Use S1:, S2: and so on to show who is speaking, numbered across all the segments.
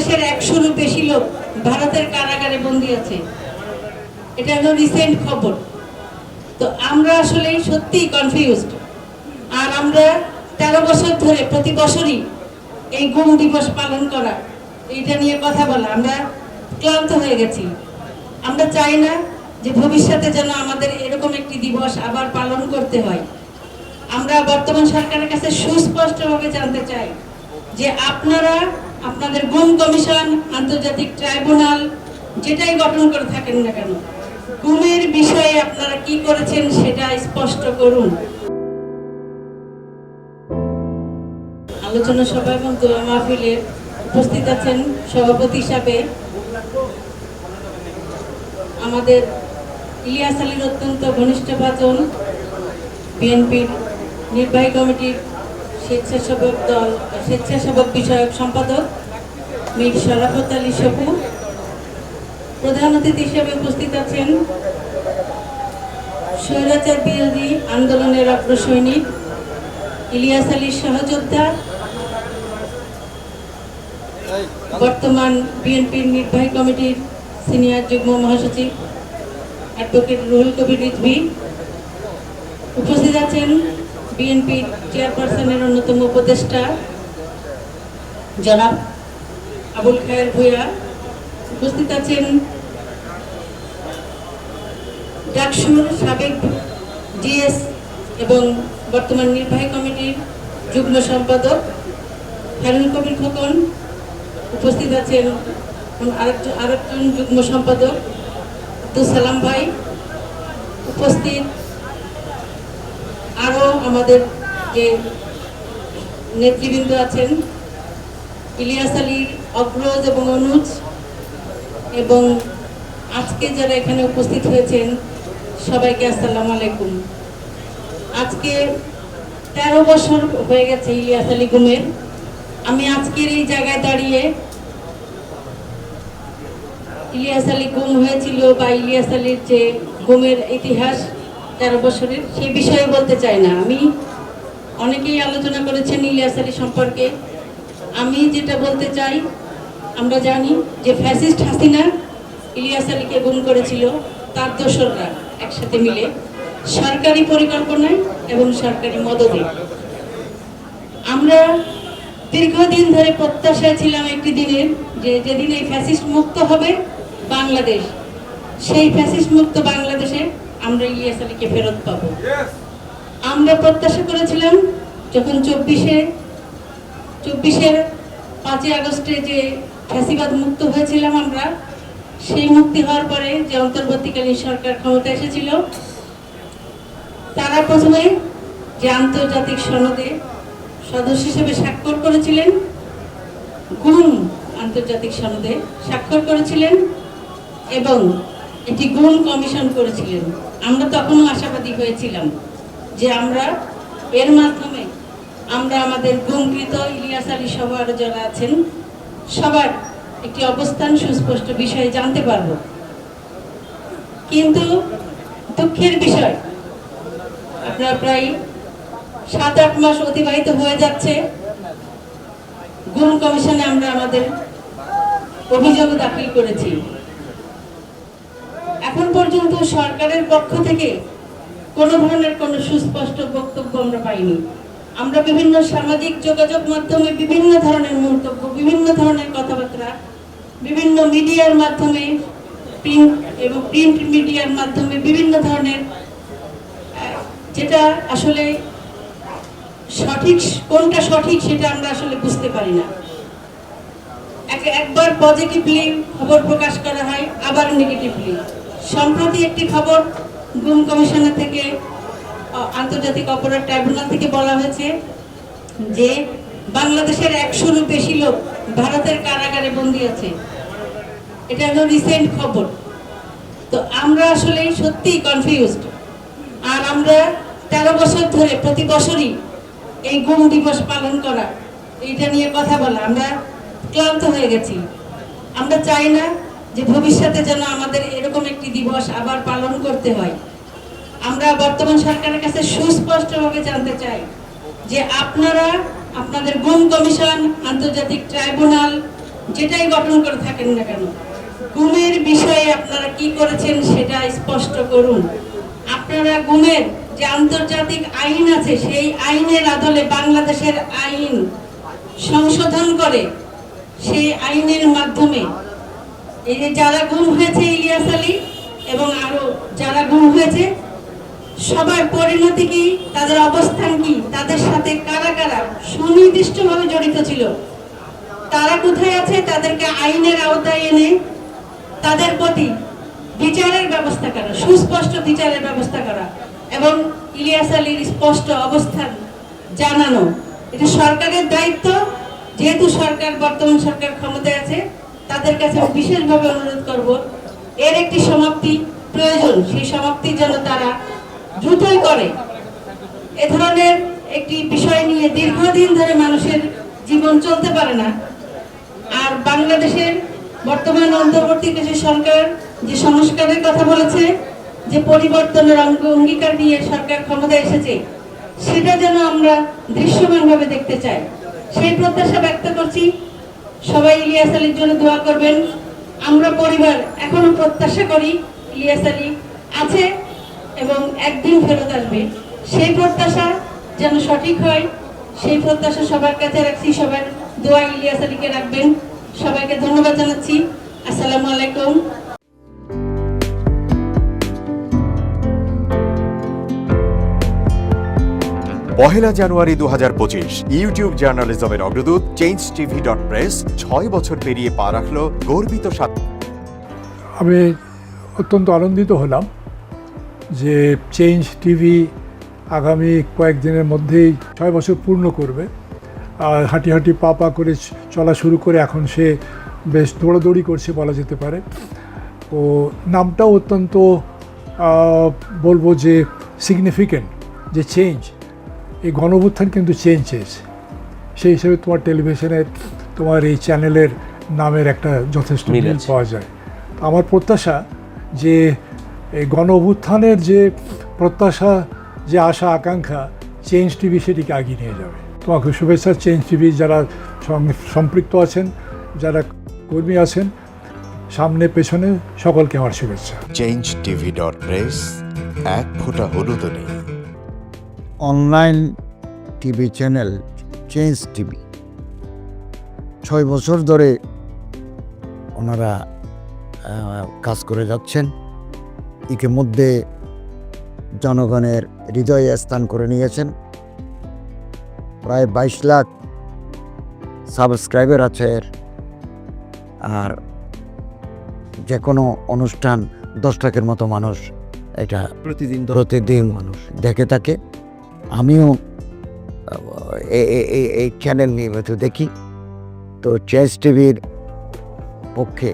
S1: বাংলাদেশের 100-রও বেশি লোক ভারতের কারাগারে বন্দী আছে। এটা হলো রিসেন্ট খবর। তো আমরা আসলে সত্যিই কনফিউজড। আর আমরা 13 বছর ধরে প্রতি বছরই এই গুম দিবস পালন করা, এইটা নিয়ে কথা বলা, আমরা ক্লান্ত হয়ে গেছি। আমরা চাই না যে ভবিষ্যতে যেন আমাদের এরকম একটি দিবস আবার পালন করতে হয়। আমরা বর্তমান সরকারের কাছে সুস্পষ্টভাবে জানতে চাই যে আপনারা আপনাদের গুম কমিশন, আন্তর্জাতিক ট্রাইব্যুনাল যেটাই গঠন করে থাকেন না কেন, গুমের বিষয়ে আপনারা কি করেছেন সেটা স্পষ্ট করুন। আলোচনা সভা এবং দোয়া মাহফিলে উপস্থিত আছেন সভাপতি হিসাবে আমাদের ইলিয়াস আলীর অত্যন্ত ঘনিষ্ঠ ভাজন, বিএনপির নির্বাহী কমিটির স্বেচ্ছাসেবক বিষয়ক সম্পাদক মীর শরাফত আলী সপু। প্রধান অতিথি হিসেবে উপস্থিত আছেন স্বৈরাচার বিরোধী আন্দোলনের অগ্রসৈনিক ইলিয়াস আলীর সহযোদ্ধা, বর্তমান বিএনপির নির্বাহী কমিটির সিনিয়র যুগ্ম মহাসচিব অ্যাডভোকেট রুহুল কবির রিজভী। উপস্থিত আছেন বিএনপির চেয়ারপারসনের অন্যতম উপদেষ্টা জনাব আবুল খায়ের ভূঁইয়া। উপস্থিত আছেন ডাকসুর সাবেক জিএস এবং বর্তমান নির্বাহী কমিটির যুগ্ম সম্পাদক হারুন কবির খোকন। উপস্থিত আছেন আরেকজন যুগ্ম সম্পাদক আব্দুল সালাম ভাই। উপস্থিত আরও আমাদের যে নেতৃবৃন্দ আছেন, ইলিয়াস আলীর অগ্রজ এবং অনুজ, এবং আজকে যারা এখানে উপস্থিত হয়েছেন সবাইকে আসসালামু আলাইকুম। আজকে 13 বছর হয়ে গেছে ইলিয়াস আলী গুমের। আমি আজকের এই জায়গায় দাঁড়িয়ে ইলিয়াস আলী গুম হয়েছিল বা ইলিয়াস আলীর যে গুমের ইতিহাস 13 বছরের, সেই বিষয়ে বলতে চাই না। আমি অনেকেই আলোচনা করেছেন ইলিয়াস আলী সম্পর্কে। আমি যেটা বলতে চাই, আমরা জানি যে ফ্যাসিস্ট হাসিনা ইলিয়াস আলীকে গুম করেছিল তার দোসররা একসাথে মিলে, সরকারি পরিকল্পনায় এবং সরকারি মদদে। আমরা দীর্ঘদিন ধরে প্রত্যাশায় ছিলাম একটি দিনের, যে যেদিন এই ফ্যাসিস্ট মুক্ত হবে বাংলাদেশ, সেই ফ্যাসিস্ট মুক্ত বাংলাদেশে আমরা ইলিয়াস আলীকে ফেরত পাবো। আমরা প্রত্যাশা করেছিলাম যখন 24-এর 5ই আগস্টে যে ফ্যাসিবাদ মুক্ত হয়েছিলাম আমরা, সেই মুক্তি হওয়ার পরে যে অন্তর্বর্তীকালীন সরকার ক্ষমতা এসেছিল, তারা প্রথমে যে আন্তর্জাতিক সনদে সদস্য হিসেবে স্বাক্ষর করেছিলেন, গুম আন্তর্জাতিক সনদে স্বাক্ষর করেছিলেন এবং একটি গুম কমিশন করেছিলেন। আমরা তখনও আশাবাদী হয়েছিলাম যে আমরা এর মাধ্যমে আমরা আমাদের গুমকৃত ইলিয়াস আলী সহ আরো যারা আছেন সবার একটি অবস্থান সুস্পষ্ট বিষয়ে জানতে পারব। কিন্তু দুঃখের বিষয়, আপনার প্রায় 7-8 মাস অতিবাহিত হয়ে যাচ্ছে, গুম কমিশনে আমরা আমাদের অভিযোগ দাখিল করেছি। এখন পর্যন্ত সরকারের পক্ষ থেকে কোনো ধরনের কোনো সুস্পষ্ট বক্তব্য আমরা পাইনি। আমরা বিভিন্ন সামাজিক যোগাযোগ মাধ্যমে বিভিন্ন ধরনের মন্তব্য, বিভিন্ন ধরনের কথাবার্তা, বিভিন্ন মিডিয়ার মাধ্যমে, প্রিন্ট মিডিয়ার মাধ্যমে বিভিন্ন ধরনের, যেটা আসলে সঠিক, কোনটা সঠিক সেটা আমরা আসলে বুঝতে পারি না। একবার পজিটিভলি খবর প্রকাশ করা হয়, আবার নেগেটিভলি। সম্প্রতি একটি খবর গুম কমিশনের থেকে, আন্তর্জাতিক অপরাধ ট্রাইব্যুনাল থেকে বলা হয়েছে যে বাংলাদেশের 100-রও বেশি লোক ভারতের কারাগারে বন্দী আছে। এটা হলো রিসেন্ট খবর। তো আমরা আসলে সত্যিই কনফিউজড। আর আমরা 13 বছর ধরে প্রতি বছরই এই গুম দিবস পালন করা, এইটা নিয়ে কথা বলা, আমরা ক্লান্ত হয়ে গেছি। আমরা চাই না যে ভবিষ্যতে যেন আমাদের এরকম একটি দিবস আবার পালন করতে হয়। আমরা বর্তমান সরকারের কাছে সুস্পষ্টভাবে জানতে চাই যে আপনারা আপনাদের গুম কমিশন, আন্তর্জাতিক ট্রাইব্যুনাল যেটাই গঠন করে থাকেন না কেন, গুমের বিষয়ে আপনারা কি করেছেন সেটা স্পষ্ট করুন। আপনারা গুমের যে আন্তর্জাতিক আইন আছে সেই আইনের আদলে বাংলাদেশের আইন সংশোধন করে সেই আইনের মাধ্যমে এই যে যারা গুম হয়েছে ইলিয়াস আলী এবং আরো যারা গুম হয়েছে সবার পরিণতি কি, তাদের অবস্থান কি, তাদের সাথে কারা কারা সুনির্দিষ্টভাবে জড়িত ছিল, তারা কোথায় আছে, তাদেরকে আইনের আওতায় এনে তাদের প্রতি বিচারের ব্যবস্থা করা, সুস্পষ্ট বিচারের ব্যবস্থা করা এবং ইলিয়াস আলীর স্পষ্ট অবস্থান জানানো, এটা সরকারের দায়িত্ব। যেহেতু সরকার, বর্তমান সরকার ক্ষমতায় আছে, তাদের কাছে বিশেষভাবে অনুরোধ করব, এর একটি সমাপ্তি প্রয়োজন, সেই সমাপ্তির জন্য তারা দ্রুতই করে। এ ধরনের একটি বিষয় নিয়ে দীর্ঘদিন ধরে মানুষের জীবন চলতে পারে না। আর বাংলাদেশের বর্তমান অন্তর্বর্তীকালীন সরকার যে সংস্কারের কথা বলেছে, যে পরিবর্তনের অঙ্গীকার নিয়ে সরকার ক্ষমতায় এসেছে, সেটা যেন আমরা দৃশ্যমানভাবে দেখতে চাই, সেই প্রত্যাশা ব্যক্ত করছি। সবাই ইলিয়াস আলীর জন্য দোয়া করবেন। আমরা পরিবার এখনো প্রত্যাশা করি ইলিয়াস আলী আছে এবং একদিন ফেরত আসবে, সেই প্রত্যাশা যেন সঠিক হয়, সেই প্রত্যাশা সবার কাছে রাখছি। সবার দোয়া ইলিয়াস আলীকে রাখবেন। সবাইকে ধন্যবাদ জানাচ্ছি। আসসালামু আলাইকুম।
S2: পহেলা জানুয়ারি 2025 ইউটিউব জার্নালিজমের অগ্রদূত changetv.press 6 বছর পেরিয়ে পা রাখল গর্বিত
S3: আমি অত্যন্ত আনন্দিত হলাম যে চেঞ্জ টিভি আগামী কয়েকদিনের মধ্যেই 6 বছর পূর্ণ করবে। আর হাঁটি হাঁটি পা পা করে চলা শুরু করে এখন সে বেশ দৌড়াদৌড়ি করছে বলা যেতে পারে। ও নামটাও অত্যন্ত বলবো যে সিগনিফিকেন্ট, যে চেঞ্জ, এই গণঅভ্যুত্থান কিন্তু চেঞ্জ চেয়েছে। সেই হিসেবে তোমার টেলিভিশনের, তোমার এই চ্যানেলের নামের একটা যথেষ্ট মিল পাওয়া যায়। আমার প্রত্যাশা যে এই গণঅভ্যুত্থানের যে প্রত্যাশা, যে আশা আকাঙ্ক্ষা, চেঞ্জ টিভি সেটিকে এগিয়ে নিয়ে যাবে। তোমাকে শুভেচ্ছা। চেঞ্জ টিভি যারা সম্পৃক্ত আছেন, যারা কর্মী আছেন, সামনে পেছনে সকলকে আমার শুভেচ্ছা।
S2: changetv.press এক ফোঁটা হলুদ নেই।
S4: Online TV channel change TV 6 বছর ধরে ওনারা কাজ করে যাচ্ছেন। ইতিমধ্যে জনগণের হৃদয়ে স্থান করে নিয়েছেন। প্রায় 22 লাখ সাবস্ক্রাইবার আছে এর। আর যে কোনো অনুষ্ঠান 10 লাখের মতো মানুষ এটা প্রতিদিন মানুষ দেখে থাকে। আমিও এই চ্যানেল নিয়মিত দেখি। তো চেঞ্জ টিভির পক্ষে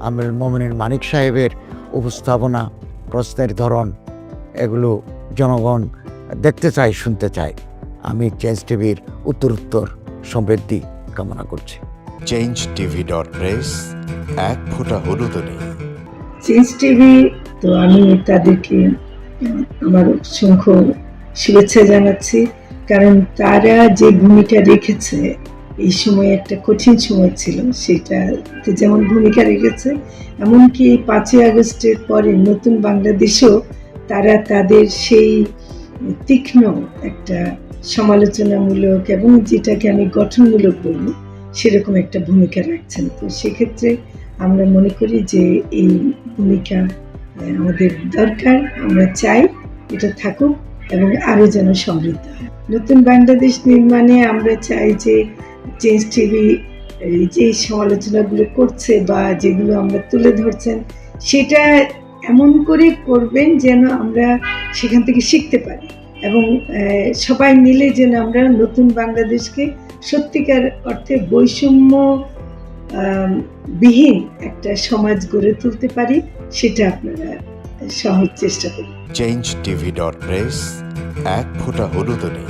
S4: আমির মোমিনুল মানিক সাহেবের উপস্থাপনা, প্রশ্নের ধরন, এগুলো জনগণ দেখতে চায়, শুনতে চায়। আমি চেঞ্জ টিভির উত্তরোত্তর সমৃদ্ধি কামনা করছি।
S2: changetv.press এক ফোঁটা হলুদ নেই।
S5: চেঞ্জ টিভি, তো আমি তাদেরকে আমার অসংখ্য শুভেচ্ছা জানাচ্ছি, কারণ তারা যে ভূমিকা রেখেছে এই সময়, একটা কঠিন সময় ছিল, সেটাতে যেমন ভূমিকা রেখেছে, এমনকি 5ই আগস্টের পরে নতুন বাংলাদেশেও তারা তাদের সেই তীক্ষ্ণ একটা সমালোচনামূলক এবং যেটাকে আমি গঠনমূলক বলবো সেরকম একটা ভূমিকা রাখছেন। তো সেক্ষেত্রে আমরা মনে করি যে এই ভূমিকা আমাদের দরকার, আমরা চাই এটা থাকুক এবং আরও যেন সমৃদ্ধ হয়। নতুন বাংলাদেশ নির্মাণে আমরা চাই যে চেঞ্জ টিভি যে সমালোচনাগুলো করছে বা যেগুলো আমরা তুলে ধরছেন, সেটা এমন করে করবেন যেন আমরা সেখান থেকে শিখতে পারি এবং সবাই মিলে যেন আমরা নতুন বাংলাদেশকে সত্যিকার অর্থে বৈষম্য বিহীন একটা সমাজ গড়ে তুলতে পারি, সেটা আপনারা সহজ চেষ্টা করুন।
S2: changetv.press এক ফোঁটা হলুদ নেই।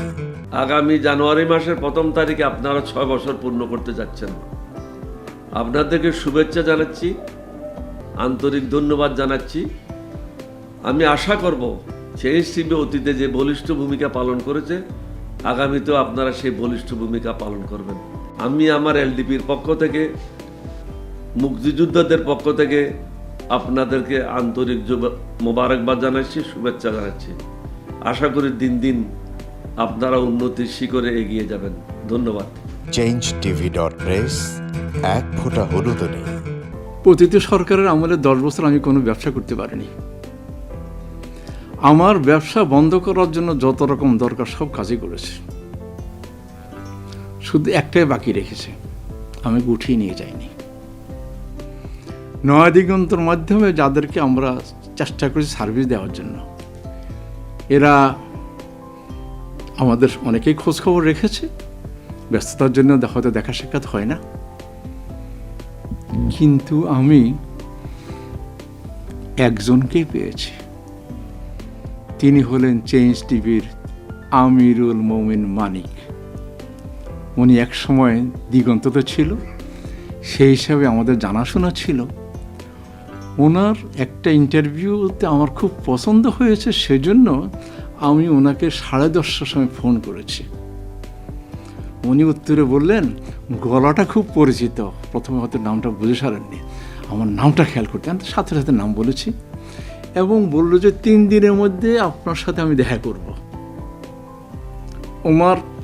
S6: আগামী জানুয়ারি মাসের 1 তারিখে আপনারা 6 বছর পূর্ণ করতে যাচ্ছেন। আপনাদেরকে শুভেচ্ছা জানাচ্ছি, আন্তরিক ধন্যবাদ জানাচ্ছি। আমি আশা করব চেঞ্জ টিভি অতীতে যে বলিষ্ঠ ভূমিকা পালন করেছে, আগামীতেও আপনারা সেই বলিষ্ঠ ভূমিকা পালন করবেন। আমি আমার এলডিপির পক্ষ থেকে, মুক্তিযোদ্ধাদের পক্ষ থেকে আপনাদেরকে আন্তরিক মোবারকবাদ জানাচ্ছি, শুভেচ্ছা জানাচ্ছি। আশা করি দিন দিন আপনারা উন্নতির শিখরে এগিয়ে যাবেন। ধন্যবাদ।
S2: changetv.press, এক ফোঁটা হলুদও নেই।
S7: অতীতে সরকারের আমলে 10 বছর আমি কোনো ব্যবসা করতে পারিনি। আমার ব্যবসা বন্ধ করার জন্য যত রকম দরকার সব কাজই করেছে, শুধু একটাই বাকি রেখেছে, আমি গুটিয়ে নিয়ে যাইনি। নয়া দিগন্তর মাধ্যমে যাদেরকে আমরা চেষ্টা করেছি সার্ভিস দেওয়ার জন্য, এরা আমাদের অনেকেই খোঁজখবর রেখেছে, ব্যস্ততার জন্য হয়তো দেখা সাক্ষাৎ হয় না, কিন্তু আমি একজনকেই পেয়েছি। তিনি হলেন চেঞ্জ টিভির আমিরুল মোমিন মানিক। উনি এক সময় দিগন্ততে ছিল, সেই হিসাবে আমাদের জানাশোনা ছিল। ওনার একটা ইন্টারভিউতে আমার খুব পছন্দ হয়েছে, সেজন্য আমি ওনাকে 10:30টার সময় ফোন করেছি। উনি উত্তরে বললেন, গলাটা খুব পরিচিত। প্রথমে হয়তো নামটা বুঝে সারেননি, আমার নামটা খেয়াল করতে, আমি সাথে সাথে নাম বলেছি এবং বলল যে 3 দিনের মধ্যে আপনার সাথে আমি দেখা করব।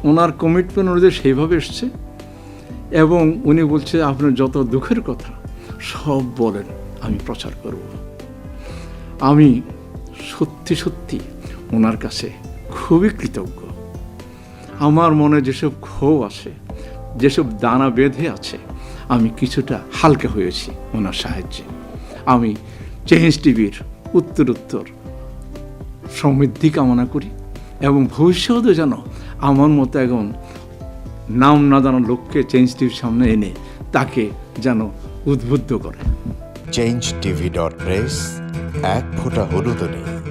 S7: ওনার কমিটমেন্ট অনুযায়ী সেইভাবে এসছে এবং উনি বলছে আপনার যত দুঃখের কথা সব বলেন, আমি প্রচার করব। আমি সত্যি সত্যি ওনার কাছে খুবই কৃতজ্ঞ। আমার মনে যেসব ক্ষোভ আছে, যেসব দানা বেঁধে আছে, আমি কিছুটা হালকা হয়েছি ওনার সাহায্যে। আমি চেঞ্জ টিভির উত্তরোত্তর সমৃদ্ধি কামনা করি এবং ভবিষ্যতে যেন আমার মতো একজন নাম না জানা লোককে চেঞ্জ টিভির সামনে এনে তাকে যেন উদ্বুদ্ধ করে।
S2: changetv.press, এক ফোঁটা হলুদও নেই।